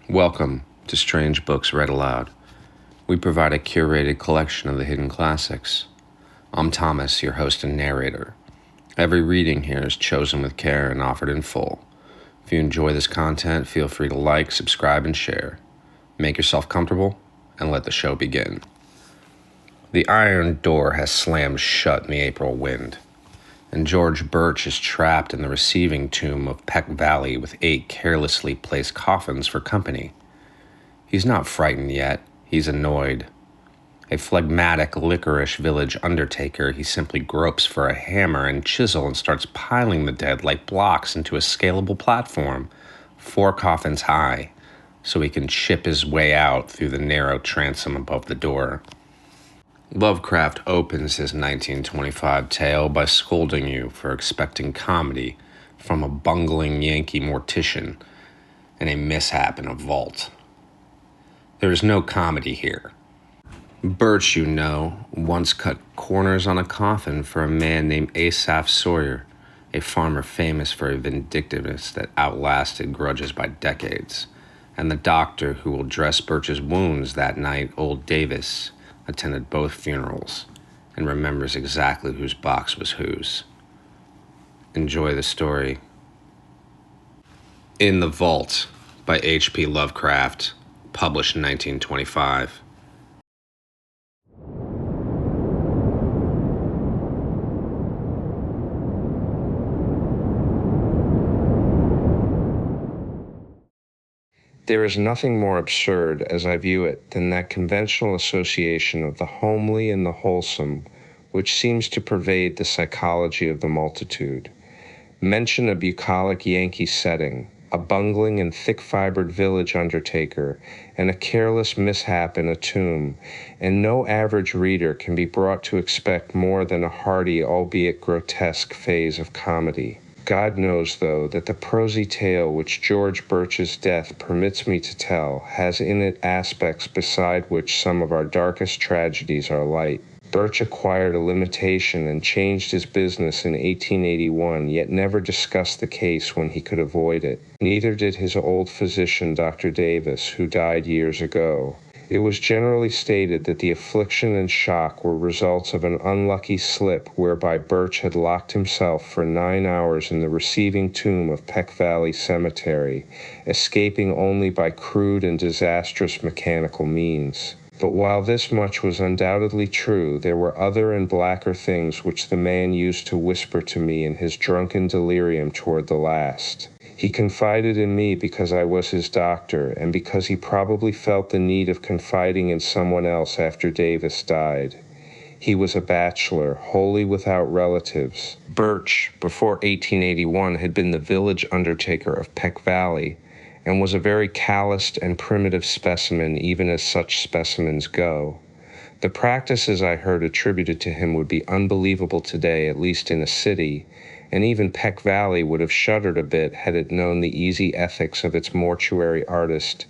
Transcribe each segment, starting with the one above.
Welcome to Strange Books Read Aloud. We provide a curated collection of the hidden classics. I'm Thomas, your host and narrator. Every reading here is chosen with care and offered in full. If you enjoy this content, feel free to like, subscribe, and share. Make yourself comfortable, and let the show begin. The iron door has slammed shut in the April wind, and George Birch is trapped in the receiving tomb of Peck Valley with 8 carelessly placed coffins for company. He's not frightened yet, he's annoyed. A phlegmatic, licorice village undertaker, he simply gropes for a hammer and chisel and starts piling the dead like blocks into a scalable platform, 4 coffins high, so he can chip his way out through the narrow transom above the door. Lovecraft opens his 1925 tale by scolding you for expecting comedy from a bungling Yankee mortician and a mishap in a vault. There is no comedy here. Birch, you know, once cut corners on a coffin for a man named Asaph Sawyer, a farmer famous for a vindictiveness that outlasted grudges by decades, and the doctor who will dress Birch's wounds that night, old Davis, attended both funerals and remembers exactly whose box was whose. Enjoy the story. In the Vault by H.P. Lovecraft, published in 1925. There is nothing more absurd, as I view it, than that conventional association of the homely and the wholesome, which seems to pervade the psychology of the multitude. Mention a bucolic Yankee setting, a bungling and thick-fibered village undertaker, and a careless mishap in a tomb, and no average reader can be brought to expect more than a hearty, albeit grotesque, phase of comedy. God knows, though, that the prosy tale which George Birch's death permits me to tell has in it aspects beside which some of our darkest tragedies are light. Birch acquired a limitation and changed his business in 1881, yet never discussed the case when he could avoid it. Neither did his old physician, Dr. Davis, who died years ago. It was generally stated that the affliction and shock were results of an unlucky slip whereby Birch had locked himself for 9 hours in the receiving tomb of Peck Valley Cemetery, escaping only by crude and disastrous mechanical means. But while this much was undoubtedly true, there were other and blacker things which the man used to whisper to me in his drunken delirium toward the last. He confided in me because I was his doctor, and because he probably felt the need of confiding in someone else after Davis died. He was a bachelor, wholly without relatives. Birch, before 1881, had been the village undertaker of Peck Valley, and was a very calloused and primitive specimen, even as such specimens go. The practices I heard attributed to him would be unbelievable today, at least in a city, and even Peck Valley would have shuddered a bit had it known the easy ethics of its mortuary artist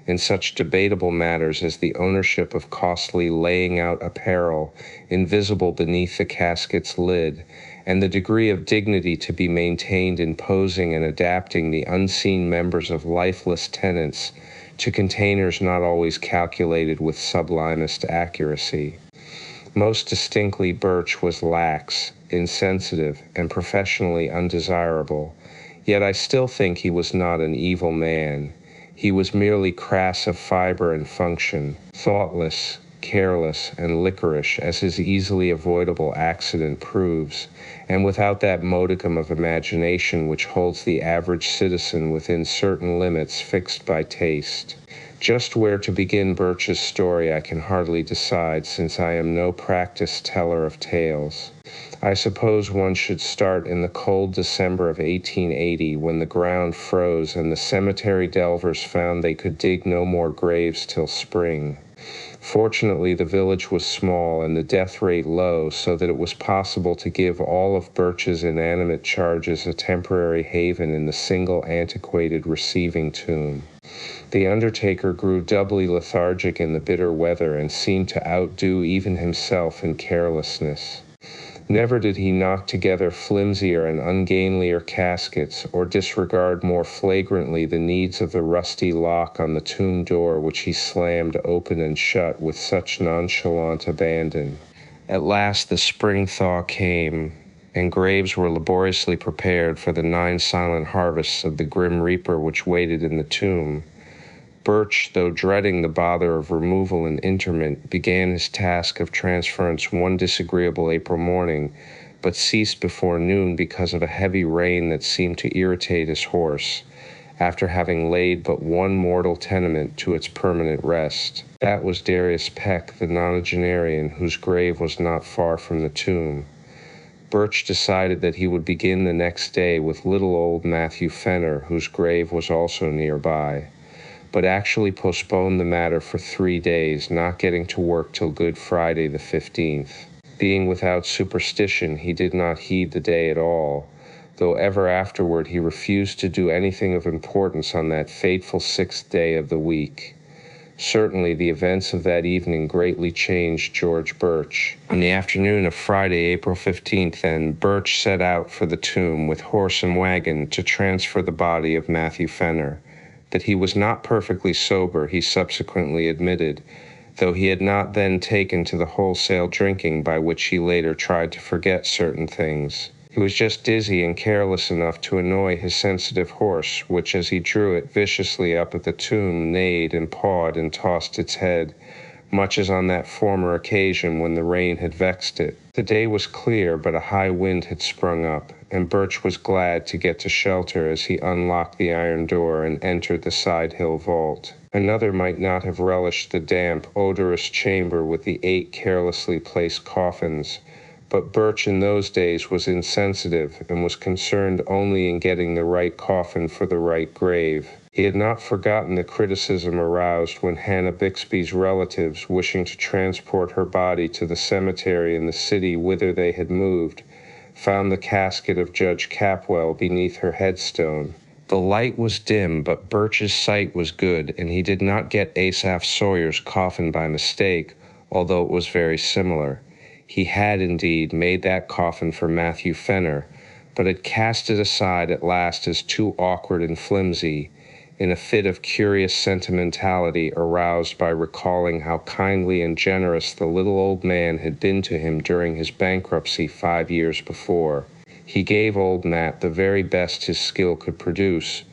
in such debatable matters as the ownership of costly laying-out apparel invisible beneath the casket's lid, and the degree of dignity to be maintained in posing and adapting the unseen members of lifeless tenants to containers not always calculated with sublimest accuracy. Most distinctly, Birch was lax, insensitive, and professionally undesirable, yet I still think he was not an evil man. He was merely crass of fiber and function, thoughtless, careless, and licorice, as his easily avoidable accident proves, and without that modicum of imagination which holds the average citizen within certain limits fixed by taste. Just where to begin Birch's story I can hardly decide, since I am no practiced teller of tales. I suppose one should start in the cold December of 1880, when the ground froze and the cemetery delvers found they could dig no more graves till spring. Fortunately, the village was small and the death rate low, so that it was possible to give all of Birch's inanimate charges a temporary haven in the single antiquated receiving tomb. The undertaker grew doubly lethargic in the bitter weather and seemed to outdo even himself in carelessness. Never did he knock together flimsier and ungainlier caskets, or disregard more flagrantly the needs of the rusty lock on the tomb door which he slammed open and shut with such nonchalant abandon. At last the spring thaw came, and graves were laboriously prepared for the 9 silent harvests of the grim reaper which waited in the tomb. Birch, though dreading the bother of removal and interment, began his task of transference one disagreeable April morning, but ceased before noon because of a heavy rain that seemed to irritate his horse, after having laid but one mortal tenement to its permanent rest. That was Darius Peck, the nonagenarian, whose grave was not far from the tomb. Birch decided that he would begin the next day with little old Matthew Fenner, whose grave was also nearby, but actually postponed the matter for 3 days, not getting to work till Good Friday the 15th. Being without superstition, he did not heed the day at all, though ever afterward he refused to do anything of importance on that fateful 6th day of the week. Certainly the events of that evening greatly changed George Birch. On the afternoon of Friday, April 15th, then, Birch set out for the tomb with horse and wagon to transfer the body of Matthew Fenner. That he was not perfectly sober, he subsequently admitted, though he had not then taken to the wholesale drinking by which he later tried to forget certain things. He was just dizzy and careless enough to annoy his sensitive horse, which, as he drew it viciously up at the tomb, neighed and pawed and tossed its head, much as on that former occasion when the rain had vexed it. The day was clear, but a high wind had sprung up, and Birch was glad to get to shelter as he unlocked the iron door and entered the side hill vault. Another might not have relished the damp, odorous chamber with the 8 carelessly placed coffins, but Birch in those days was insensitive and was concerned only in getting the right coffin for the right grave. He had not forgotten the criticism aroused when Hannah Bixby's relatives, wishing to transport her body to the cemetery in the city whither they had moved, found the casket of Judge Capwell beneath her headstone. The light was dim, but Birch's sight was good, and he did not get Asaph Sawyer's coffin by mistake, although it was very similar. He had, indeed, made that coffin for Matthew Fenner, but had cast it aside at last as too awkward and flimsy, in a fit of curious sentimentality aroused by recalling how kindly and generous the little old man had been to him during his bankruptcy 5 years before. He gave old Matt the very best his skill could produce,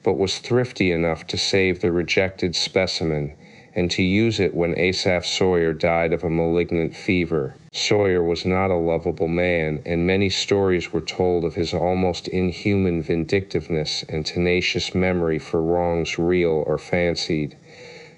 but was thrifty enough to save the rejected specimen, and to use it when Asaph Sawyer died of a malignant fever. Sawyer was not a lovable man, and many stories were told of his almost inhuman vindictiveness and tenacious memory for wrongs real or fancied.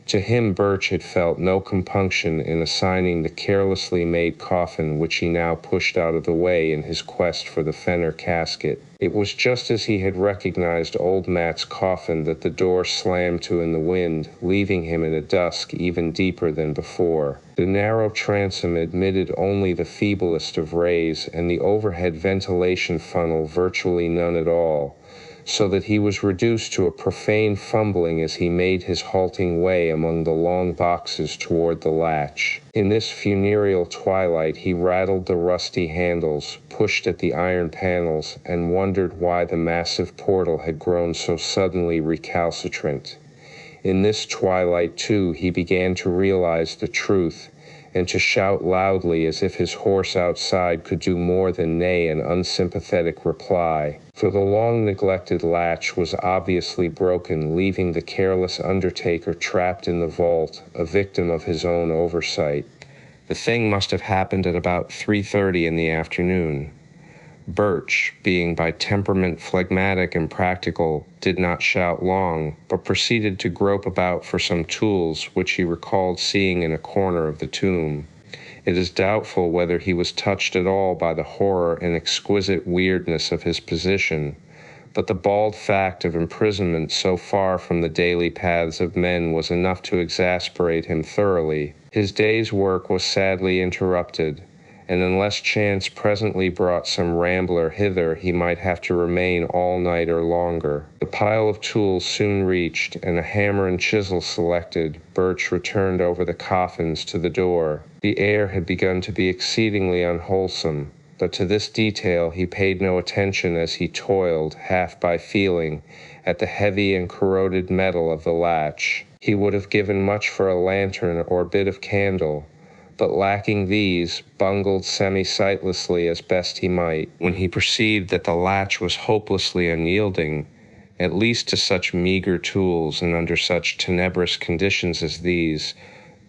To him Birch had felt no compunction in assigning the carelessly made coffin which he now pushed out of the way in his quest for the Fenner casket. It was just as he had recognized old Matt's coffin that the door slammed to in the wind, leaving him in a dusk even deeper than before. The narrow transom admitted only the feeblest of rays, and the overhead ventilation funnel virtually none at all, so that he was reduced to a profane fumbling as he made his halting way among the long boxes toward the latch. In this funereal twilight he rattled the rusty handles, pushed at the iron panels, and wondered why the massive portal had grown so suddenly recalcitrant. In this twilight, too, he began to realize the truth, and to shout loudly as if his horse outside could do more than neigh an unsympathetic reply. For the long-neglected latch was obviously broken, leaving the careless undertaker trapped in the vault, a victim of his own oversight. The thing must have happened at about 3:30 in the afternoon. Birch, being by temperament phlegmatic and practical, did not shout long, but proceeded to grope about for some tools which he recalled seeing in a corner of the tomb. It is doubtful whether he was touched at all by the horror and exquisite weirdness of his position, but the bald fact of imprisonment so far from the daily paths of men was enough to exasperate him thoroughly. His day's work was sadly interrupted, and unless chance presently brought some rambler hither, he might have to remain all night or longer. The pile of tools soon reached, and a hammer and chisel selected, Birch returned over the coffins to the door. The air had begun to be exceedingly unwholesome, but to this detail he paid no attention as he toiled, half by feeling, at the heavy and corroded metal of the latch. He would have given much for a lantern or bit of candle, but lacking these, bungled semi-sightlessly as best he might. When he perceived that the latch was hopelessly unyielding, at least to such meager tools and under such tenebrous conditions as these,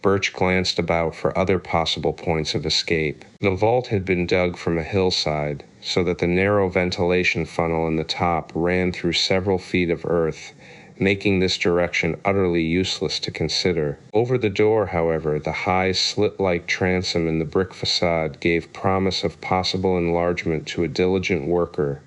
Birch glanced about for other possible points of escape. The vault had been dug from a hillside, so that the narrow ventilation funnel in the top ran through several feet of earth, making this direction utterly useless to consider. Over the door, however, the high slit-like transom in the brick facade gave promise of possible enlargement to a diligent worker.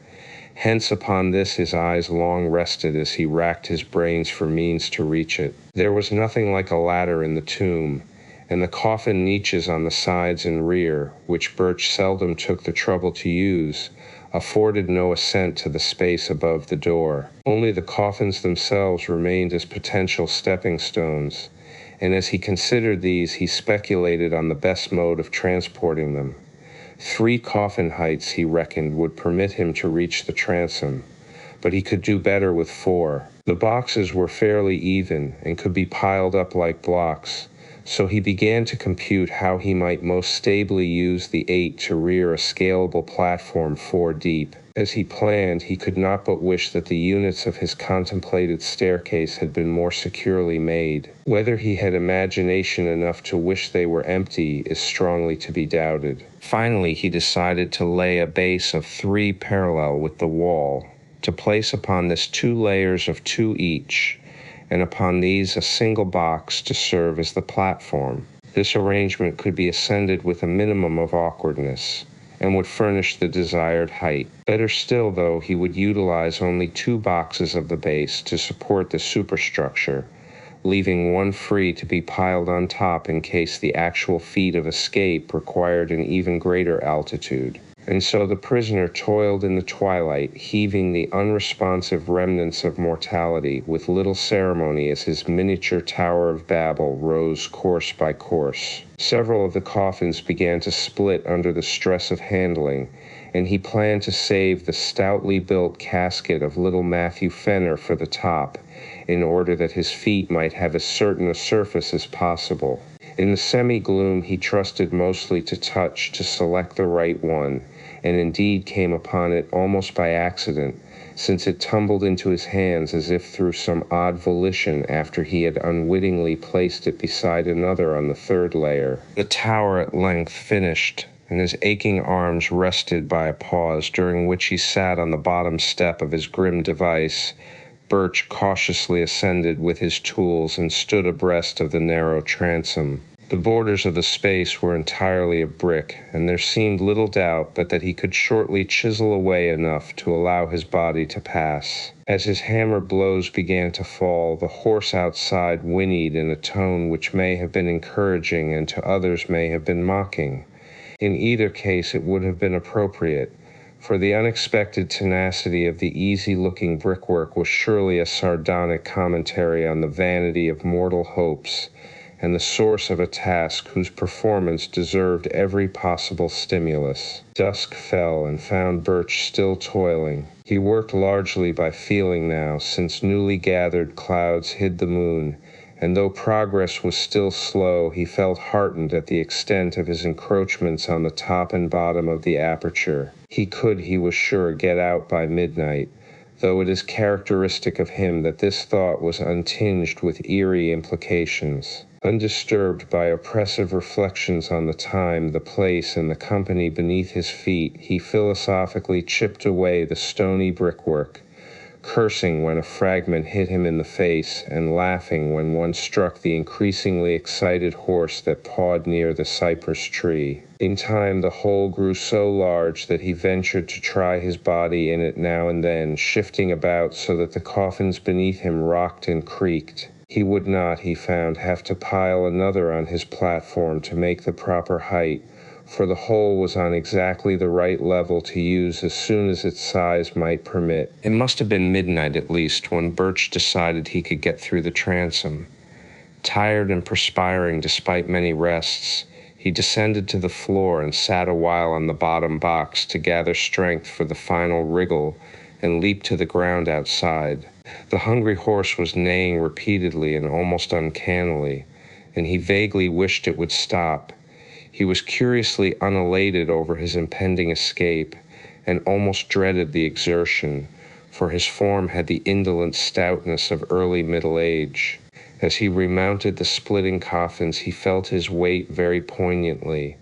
Hence upon this his eyes long rested as he racked his brains for means to reach it. There was nothing like a ladder in the tomb, and the coffin niches on the sides and rear, which Birch seldom took the trouble to use, afforded no ascent to the space above the door. Only the coffins themselves remained as potential stepping stones, and as he considered these he speculated on the best mode of transporting them. 3 coffin heights, he reckoned, would permit him to reach the transom, but he could do better with 4. The boxes were fairly even and could be piled up like blocks, so he began to compute how he might most stably use the 8 to rear a scalable platform 4 deep. As he planned, he could not but wish that the units of his contemplated staircase had been more securely made. Whether he had imagination enough to wish they were empty is strongly to be doubted. Finally, he decided to lay a base of 3 parallel with the wall, to place upon this 2 layers of 2 each, and upon these a single box to serve as the platform. This arrangement could be ascended with a minimum of awkwardness, and would furnish the desired height. Better still, though, he would utilize only 2 boxes of the base to support the superstructure, leaving 1 free to be piled on top in case the actual feat of escape required an even greater altitude. And so the prisoner toiled in the twilight, heaving the unresponsive remnants of mortality with little ceremony as his miniature Tower of Babel rose course by course. Several of the coffins began to split under the stress of handling, and he planned to save the stoutly built casket of little Matthew Fenner for the top, in order that his feet might have as certain a surface as possible. In the semi-gloom he trusted mostly to touch to select the right one, and indeed came upon it almost by accident, since it tumbled into his hands as if through some odd volition after he had unwittingly placed it beside another on the 3rd layer. The tower at length finished, and his aching arms rested by a pause during which he sat on the bottom step of his grim device. Birch cautiously ascended with his tools and stood abreast of the narrow transom. The borders of the space were entirely of brick, and there seemed little doubt but that he could shortly chisel away enough to allow his body to pass. As his hammer blows began to fall, the horse outside whinnied in a tone which may have been encouraging and to others may have been mocking. In either case it would have been appropriate, for the unexpected tenacity of the easy-looking brickwork was surely a sardonic commentary on the vanity of mortal hopes, and the source of a task whose performance deserved every possible stimulus. Dusk fell and found Birch still toiling. He worked largely by feeling now, since newly gathered clouds hid the moon, and though progress was still slow, he felt heartened at the extent of his encroachments on the top and bottom of the aperture. He could, he was sure, get out by midnight, though it is characteristic of him that this thought was untinged with eerie implications. Undisturbed by oppressive reflections on the time, the place, and the company beneath his feet, he philosophically chipped away the stony brickwork, cursing when a fragment hit him in the face, and laughing when one struck the increasingly excited horse that pawed near the cypress tree. In time the hole grew so large that he ventured to try his body in it now and then, shifting about so that the coffins beneath him rocked and creaked. He would not, he found, have to pile another on his platform to make the proper height, for the hole was on exactly the right level to use as soon as its size might permit. It must have been midnight at least when Birch decided he could get through the transom. Tired and perspiring despite many rests, He descended to the floor and sat a while on the bottom box to gather strength for the final wriggle and leap to the ground outside. The hungry horse was neighing repeatedly and almost uncannily, and he vaguely wished it would stop. He was curiously unelated over his impending escape, and almost dreaded the exertion, for his form had the indolent stoutness of early middle age. As he remounted the splitting coffins, he felt his weight very poignantly,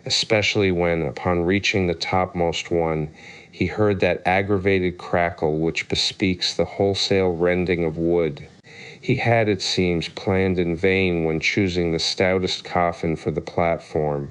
especially when, upon reaching the topmost one, he heard that aggravated crackle which bespeaks the wholesale rending of wood. He had, it seems, planned in vain when choosing the stoutest coffin for the platform,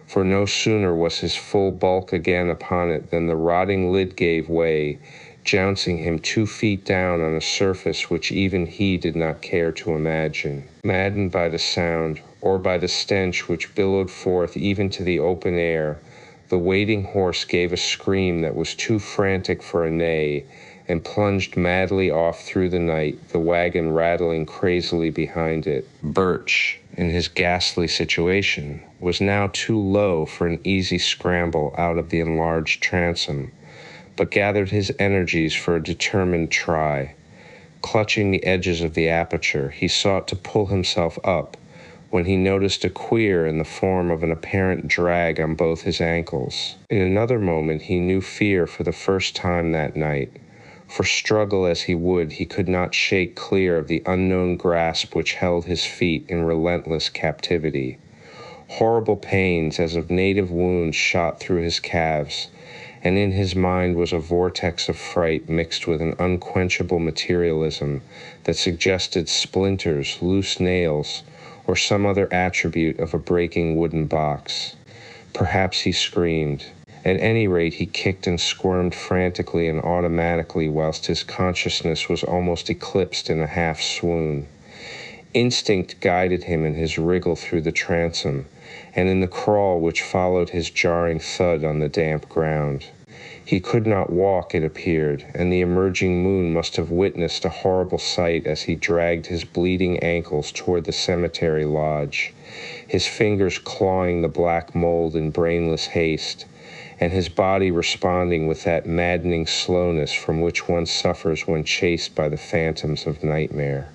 for no sooner was his full bulk again upon it than the rotting lid gave way, jouncing him 2 feet down on a surface which even he did not care to imagine. Maddened by the sound, or by the stench which billowed forth even to the open air, the waiting horse gave a scream that was too frantic for a neigh, and plunged madly off through the night, the wagon rattling crazily behind it. Birch, in his ghastly situation, was now too low for an easy scramble out of the enlarged transom, but gathered his energies for a determined try. Clutching the edges of the aperture, he sought to pull himself up, when he noticed a queer in the form of an apparent drag on both his ankles. In another moment he knew fear for the first time that night, for struggle as he would, he could not shake clear of the unknown grasp which held his feet in relentless captivity. Horrible pains as of native wounds shot through his calves, and in his mind was a vortex of fright mixed with an unquenchable materialism that suggested splinters, loose nails, or some other attribute of a breaking wooden box. Perhaps he screamed. At any rate, he kicked and squirmed frantically and automatically whilst his consciousness was almost eclipsed in a half-swoon. Instinct guided him in his wriggle through the transom, and in the crawl which followed his jarring thud on the damp ground. He could not walk, it appeared, and the emerging moon must have witnessed a horrible sight as he dragged his bleeding ankles toward the cemetery lodge, his fingers clawing the black mold in brainless haste, and his body responding with that maddening slowness from which one suffers when chased by the phantoms of nightmare.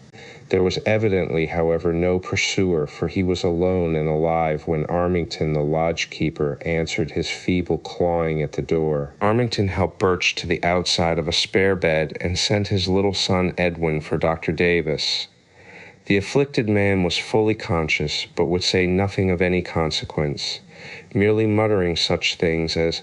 There was evidently, however, no pursuer, for he was alone and alive when Armington, the lodge-keeper, answered his feeble clawing at the door. Armington helped Birch to the outside of a spare bed and sent his little son Edwin for Dr. Davis. The afflicted man was fully conscious, but would say nothing of any consequence, merely muttering such things as,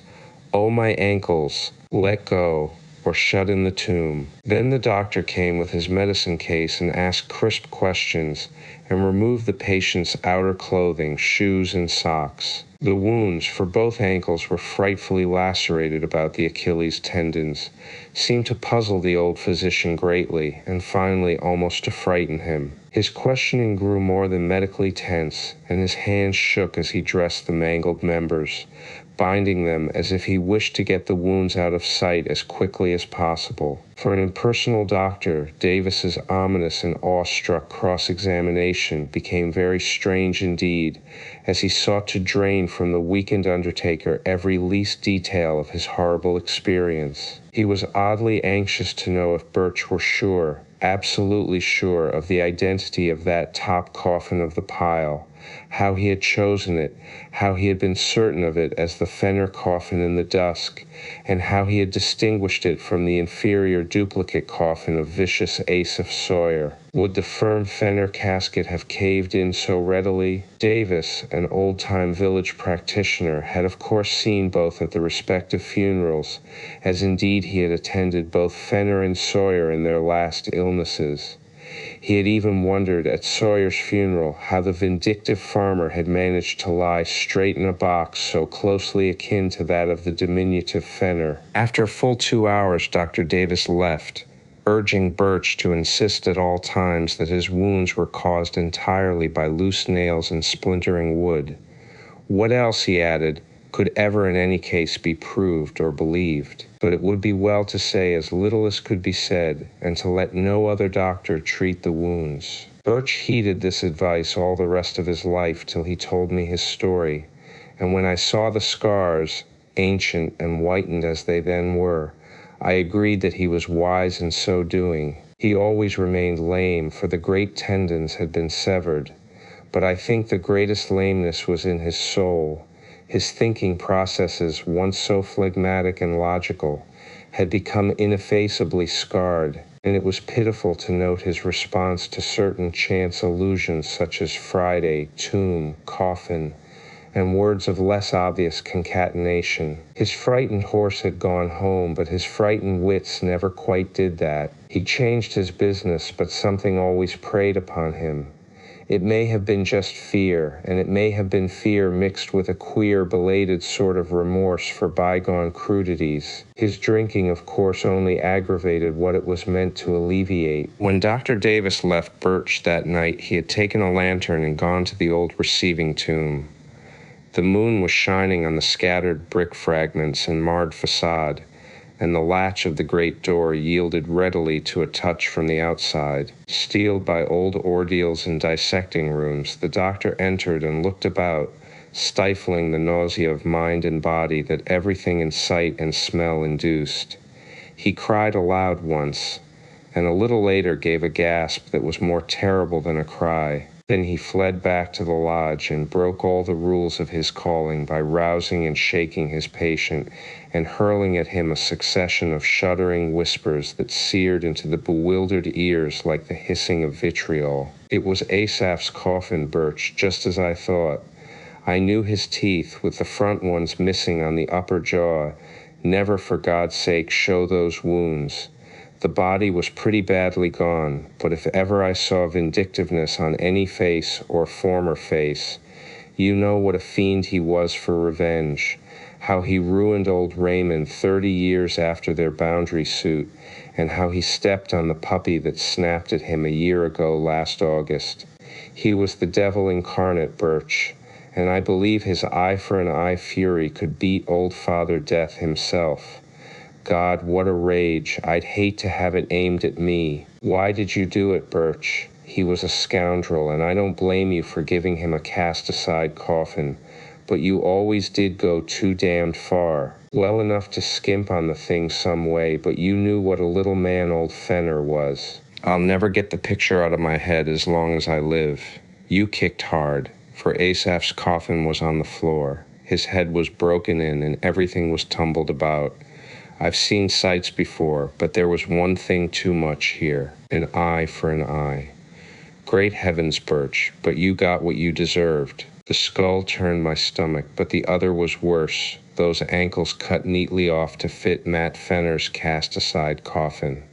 "Oh, my ankles, let go," or "shut in the tomb." Then the doctor came with his medicine case and asked crisp questions, and removed the patient's outer clothing, shoes, and socks. The wounds, for both ankles were frightfully lacerated about the Achilles tendons, seemed to puzzle the old physician greatly, and finally almost to frighten him. His questioning grew more than medically tense, and his hands shook as he dressed the mangled members, binding them as if he wished to get the wounds out of sight as quickly as possible. For an impersonal doctor, Davis's ominous and awestruck cross-examination became very strange indeed, as he sought to drain from the weakened undertaker every least detail of his horrible experience. He was oddly anxious to know if Birch were sure, absolutely sure, of the identity of that top coffin of the pile, how he had chosen it, how he had been certain of it as the Fenner coffin in the dusk, and how he had distinguished it from the inferior duplicate coffin of vicious Asaph Sawyer. Would the firm Fenner casket have caved in so readily? Davis, an old-time village practitioner, had of course seen both at the respective funerals, as indeed he had attended both Fenner and Sawyer in their last illnesses. He had even wondered at Sawyer's funeral how the vindictive farmer had managed to lie straight in a box so closely akin to that of the diminutive Fenner. After a full 2 hours, Dr. Davis left, urging Birch to insist at all times that his wounds were caused entirely by loose nails and splintering wood. What else, he added, could ever in any case be proved or believed? But it would be well to say as little as could be said, and to let no other doctor treat the wounds. Birch heeded this advice all the rest of his life till he told me his story, and when I saw the scars, ancient and whitened as they then were, I agreed that he was wise in so doing. He always remained lame, for the great tendons had been severed, but I think the greatest lameness was in his soul. His thinking processes, once so phlegmatic and logical, had become ineffaceably scarred, and it was pitiful to note his response to certain chance allusions such as Friday, tomb, coffin, and words of less obvious concatenation. His frightened horse had gone home, but his frightened wits never quite did that. He changed his business, but something always preyed upon him. It may have been just fear, and it may have been fear mixed with a queer, belated sort of remorse for bygone crudities. His drinking, of course, only aggravated what it was meant to alleviate. When Dr. Davis left Birch that night, he had taken a lantern and gone to the old receiving tomb. The moon was shining on the scattered brick fragments and marred facade, and the latch of the great door yielded readily to a touch from the outside. Steeled by old ordeals in dissecting rooms, the doctor entered and looked about, stifling the nausea of mind and body that everything in sight and smell induced. He cried aloud once, and a little later gave a gasp that was more terrible than a cry. Then he fled back to the lodge and broke all the rules of his calling by rousing and shaking his patient and hurling at him a succession of shuddering whispers that seared into the bewildered ears like the hissing of vitriol. It was Asaph's coffin, Birch, just as I thought. I knew his teeth, with the front ones missing on the upper jaw. Never, for God's sake, show those wounds. The body was pretty badly gone, but if ever I saw vindictiveness on any face or former face, you know what a fiend he was for revenge, how he ruined old Raymond 30 years after their boundary suit, and how he stepped on the puppy that snapped at him a year ago last August. He was the devil incarnate, Birch, and I believe his eye for an eye fury could beat old Father Death himself. God, what a rage. I'd hate to have it aimed at me. Why did you do it, Birch? He was a scoundrel, and I don't blame you for giving him a cast-aside coffin, but you always did go too damned far. Well enough to skimp on the thing some way, but you knew what a little man old Fenner was. I'll never get the picture out of my head as long as I live. You kicked hard, for Asaph's coffin was on the floor. His head was broken in, and everything was tumbled about. I've seen sights before, but there was one thing too much here, an eye for an eye. Great heavens, Birch, but you got what you deserved. The skull turned my stomach, but the other was worse, those ankles cut neatly off to fit Matt Fenner's cast-aside coffin.